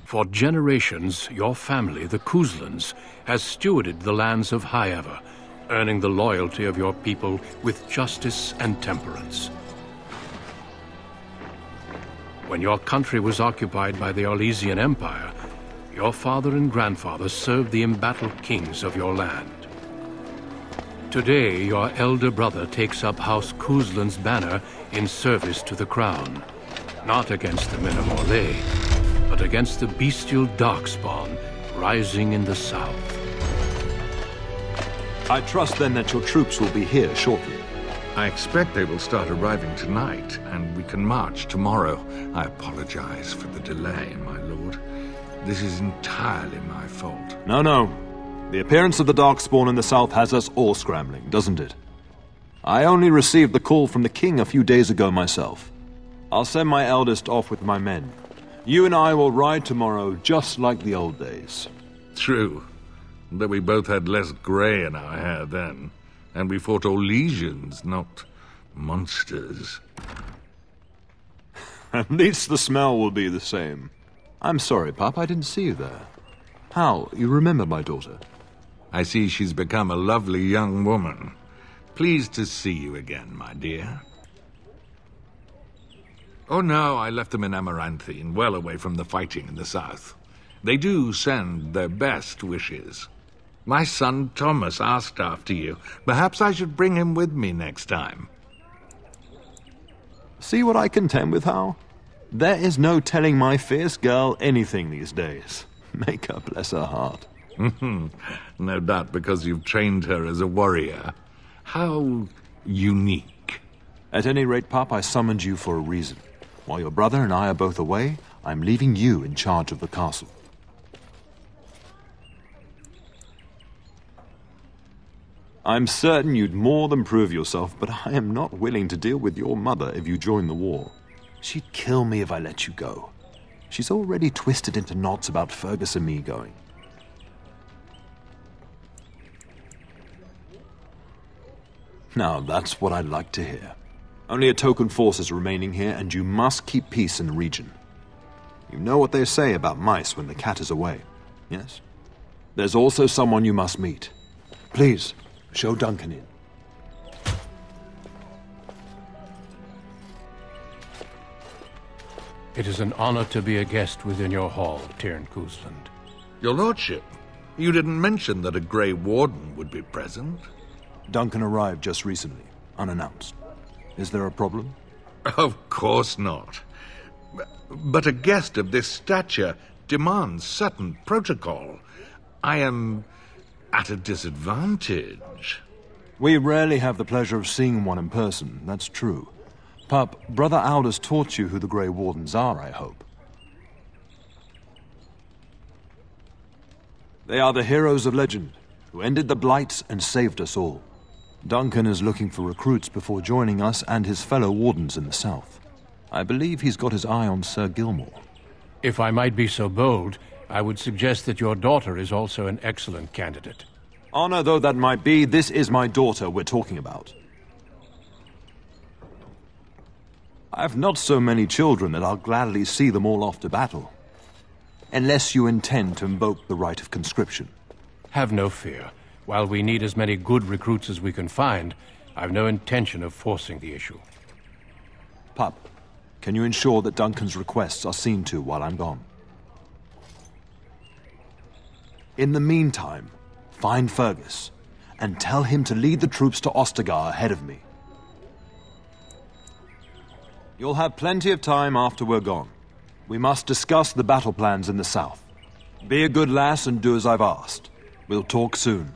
For generations, your family, the Couslands, has stewarded the lands of Highever, earning the loyalty of your people with justice and temperance. When your country was occupied by the Orlesian Empire, your father and grandfather served the embattled kings of your land. Today, your elder brother takes up House Cousland's banner in service to the crown, not against the men of Orlais, but against the bestial Darkspawn rising in the south. I trust then that your troops will be here shortly. I expect they will start arriving tonight, and we can march tomorrow. I apologize for the delay, my lord. This is entirely my fault. No. The appearance of the Darkspawn in the south has us all scrambling, doesn't it? I only received the call from the king a few days ago myself. I'll send my eldest off with my men. You and I will ride tomorrow just like the old days. True. Though we both had less grey in our hair then. And we fought Orlesians, not monsters. At least the smell will be the same. I'm sorry, Pup, I didn't see you there. How? You remember my daughter? I see she's become a lovely young woman. Pleased to see you again, my dear. Oh no, I left them in Amaranthine, well away from the fighting in the south. They do send their best wishes. My son Thomas asked after you. Perhaps I should bring him with me next time. See what I contend with, Howe? There is no telling my fierce girl anything these days. Make her bless her heart. No doubt because you've trained her as a warrior. How unique. At any rate, Pup, I summoned you for a reason. While your brother and I are both away, I'm leaving you in charge of the castle. I'm certain you'd more than prove yourself, but I am not willing to deal with your mother if you join the war. She'd kill me if I let you go. She's already twisted into knots about Fergus and me going. Now, that's what I'd like to hear. Only a token force is remaining here, and you must keep peace in the region. You know what they say about mice when the cat is away, yes? There's also someone you must meet. Please, show Duncan in. It is an honor to be a guest within your hall, Teyrn Cousland. Your lordship, you didn't mention that a Grey Warden would be present. Duncan arrived just recently, unannounced. Is there a problem? Of course not. But a guest of this stature demands certain protocol. I am at a disadvantage. We rarely have the pleasure of seeing one in person, that's true. Pup, Brother Aldous taught you who the Grey Wardens are, I hope. They are the heroes of legend, who ended the Blights and saved us all. Duncan is looking for recruits before joining us and his fellow Wardens in the south. I believe he's got his eye on Sir Gilmore. If I might be so bold, I would suggest that your daughter is also an excellent candidate. Honor though that might be, this is my daughter we're talking about. I've not so many children that I'll gladly see them all off to battle. Unless you intend to invoke the right of conscription. Have no fear. While we need as many good recruits as we can find, I've no intention of forcing the issue. Pup, can you ensure that Duncan's requests are seen to while I'm gone? In the meantime, find Fergus, and tell him to lead the troops to Ostagar ahead of me. You'll have plenty of time after we're gone. We must discuss the battle plans in the south. Be a good lass and do as I've asked. We'll talk soon.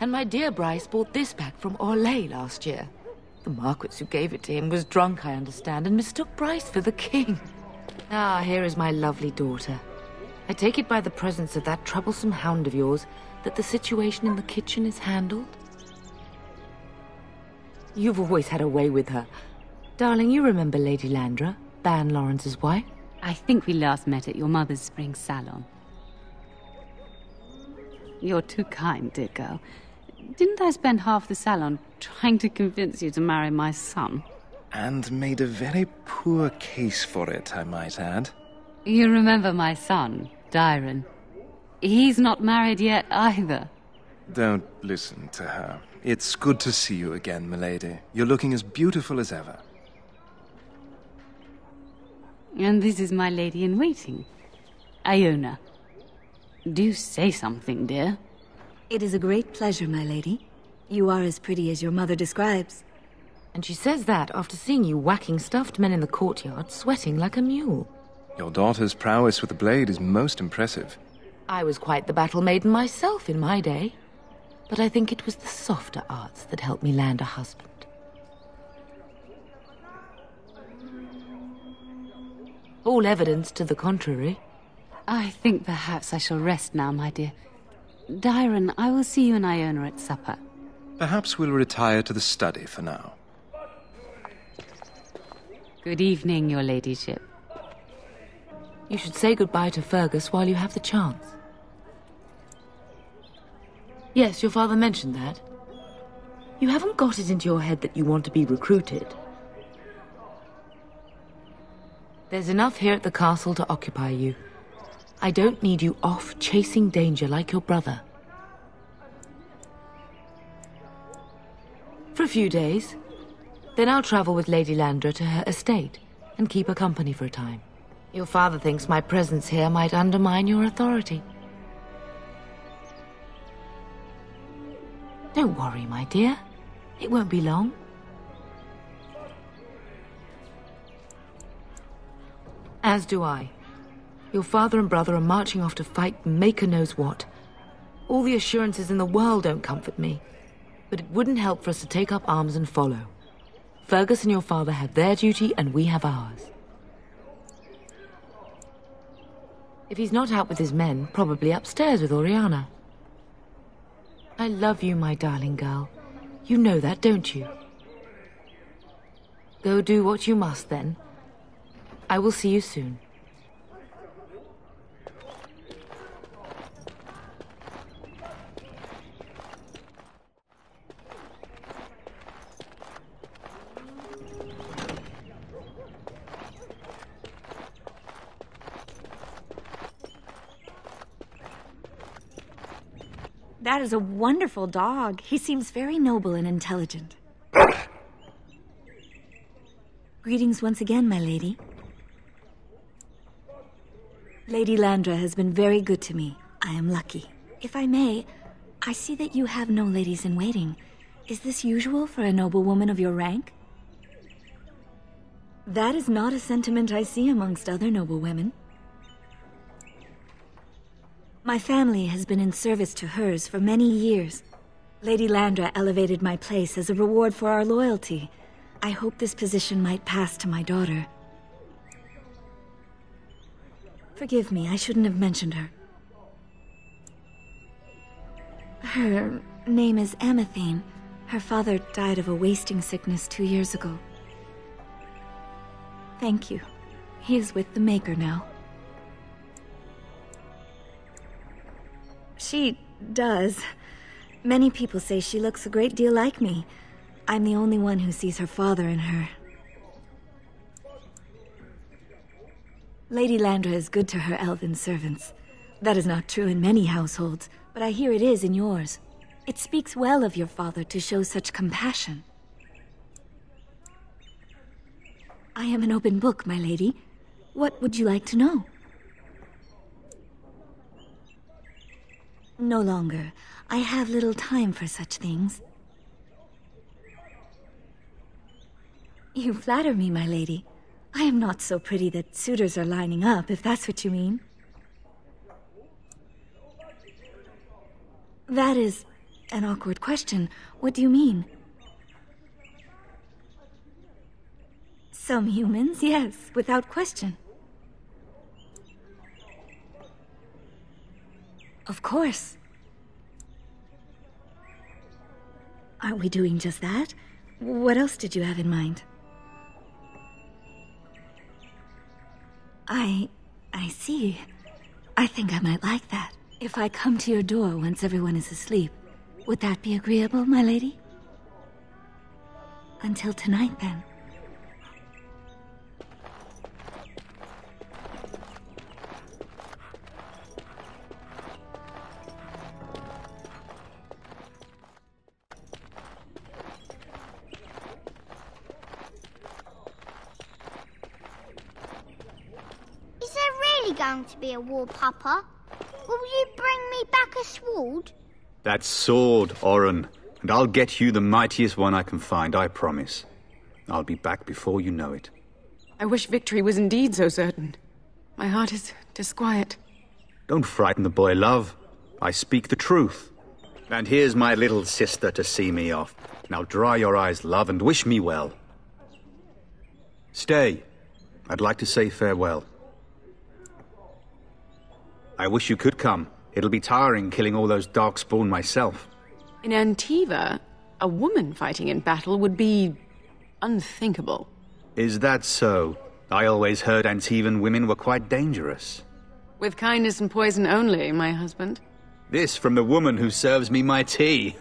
And my dear Bryce bought this back from Orlais last year. The Marquis who gave it to him was drunk, I understand, and mistook Bryce for the king. Ah, here is my lovely daughter. I take it by the presence of that troublesome hound of yours that the situation in the kitchen is handled? You've always had a way with her. Darling, you remember Lady Landra, Ban Lawrence's wife? I think we last met at your mother's spring salon. You're too kind, dear girl. Didn't I spend half the salon trying to convince you to marry my son? And made a very poor case for it, I might add. You remember my son, Teyrn. He's not married yet either. Don't listen to her. It's good to see you again, milady. You're looking as beautiful as ever. And this is my lady-in-waiting, Iona. Do say something, dear. It is a great pleasure, my lady. You are as pretty as your mother describes. And she says that after seeing you whacking stuffed men in the courtyard, sweating like a mule. Your daughter's prowess with the blade is most impressive. I was quite the battle maiden myself in my day. But I think it was the softer arts that helped me land a husband. All evidence to the contrary. I think perhaps I shall rest now, my dear. Teyrn, I will see you and Iona at supper. Perhaps we'll retire to the study for now. Good evening, your ladyship. You should say goodbye to Fergus while you have the chance. Yes, your father mentioned that. You haven't got it into your head that you want to be recruited. There's enough here at the castle to occupy you. I don't need you off chasing danger like your brother. For a few days. Then I'll travel with Lady Landra to her estate and keep her company for a time. Your father thinks my presence here might undermine your authority. Don't worry, my dear. It won't be long. As do I. Your father and brother are marching off to fight Maker knows what. All the assurances in the world don't comfort me. But it wouldn't help for us to take up arms and follow. Fergus and your father have their duty and we have ours. If he's not out with his men, probably upstairs with Oriana. I love you, my darling girl. You know that, don't you? Go do what you must, then. I will see you soon. That is a wonderful dog. He seems very noble and intelligent. Greetings once again, my lady. Lady Landra has been very good to me. I am lucky. If I may, I see that you have no ladies in waiting. Is this usual for a noblewoman of your rank? That is not a sentiment I see amongst other noblewomen. My family has been in service to hers for many years. Lady Landra elevated my place as a reward for our loyalty. I hope this position might pass to my daughter. Forgive me, I shouldn't have mentioned her. Her name is Amathine. Her father died of a wasting sickness 2 years ago. Thank you. He is with the Maker now. She does. Many people say she looks a great deal like me. I'm the only one who sees her father in her. Lady Landra is good to her elven servants. That is not true in many households, but I hear it is in yours. It speaks well of your father to show such compassion. I am an open book, my lady. What would you like to know? No longer. I have little time for such things. You flatter me, my lady. I am not so pretty that suitors are lining up, if that's what you mean. That is an awkward question. What do you mean? Some humans, yes, without question. Of course. Aren't we doing just that? What else did you have in mind? I see. I think I might like that. If I come to your door once everyone is asleep, would that be agreeable, my lady? Until tonight, then. Going to be a war, Papa? Will you bring me back a sword? That sword, Oren, and I'll get you the mightiest one I can find, I promise. I'll be back before you know it. I wish victory was indeed so certain. My heart is disquiet. Don't frighten the boy, love. I speak the truth. And here's my little sister to see me off. Now dry your eyes, love, and wish me well. Stay. I'd like to say farewell. I wish you could come. It'll be tiring killing all those Darkspawn myself. In Antiva, a woman fighting in battle would be unthinkable. Is that so? I always heard Antivan women were quite dangerous. With kindness and poison only, my husband. This from the woman who serves me my tea.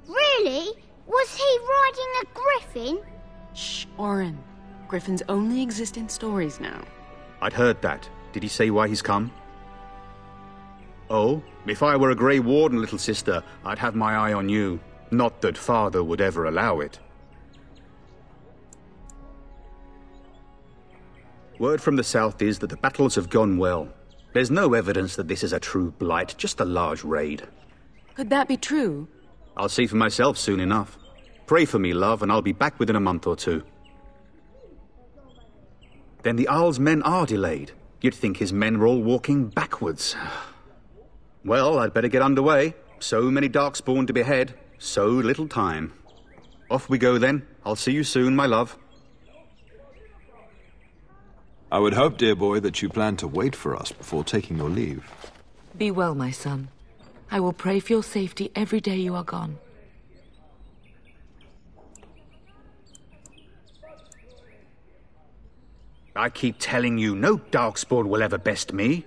Really? Was he riding a griffin? Shh, Oren. Griffins only exist in stories now. I'd heard that. Did he say why he's come? Oh, if I were a Grey Warden, little sister, I'd have my eye on you. Not that father would ever allow it. Word from the south is that the battles have gone well. There's no evidence that this is a true blight, just a large raid. Could that be true? I'll see for myself soon enough. Pray for me, love, and I'll be back within a month or two. Then the Arl's men are delayed. You'd think his men were all walking backwards. Well, I'd better get underway. So many Darkspawn to behead, so little time. Off we go then. I'll see you soon, my love. I would hope, dear boy, that you plan to wait for us before taking your leave. Be well, my son. I will pray for your safety every day you are gone. I keep telling you, no Darkspawn will ever best me.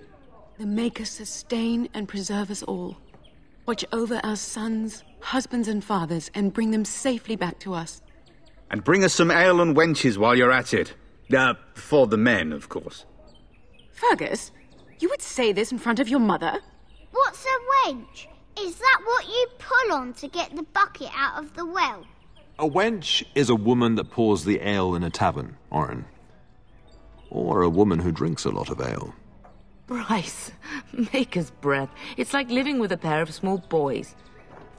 The Maker sustain and preserve us all. Watch over our sons, husbands and fathers, and bring them safely back to us. And bring us some ale and wenches while you're at it. For the men, of course. Fergus, you would say this in front of your mother? What's a wench? Is that what you pull on to get the bucket out of the well? A wench is a woman that pours the ale in a tavern, Oren. Or a woman who drinks a lot of ale. Bryce, maker's breath. It's like living with a pair of small boys.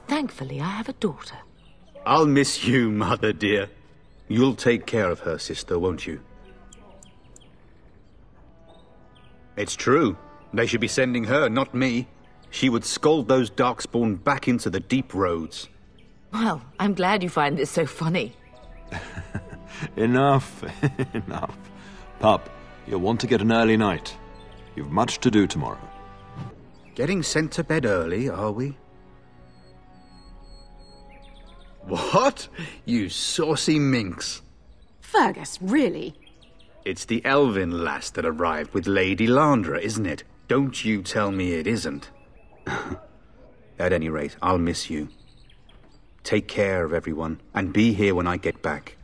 Thankfully, I have a daughter. I'll miss you, mother dear. You'll take care of her, sister, won't you? It's true. They should be sending her, not me. She would scold those Darkspawn back into the deep roads. Well, I'm glad you find this so funny. Enough, enough. Pup, you'll want to get an early night. You've much to do tomorrow. Getting sent to bed early, are we? What? You saucy minx. Fergus, really? It's the elven lass that arrived with Lady Landra, isn't it? Don't you tell me it isn't. At any rate, I'll miss you. Take care of everyone, and be here when I get back.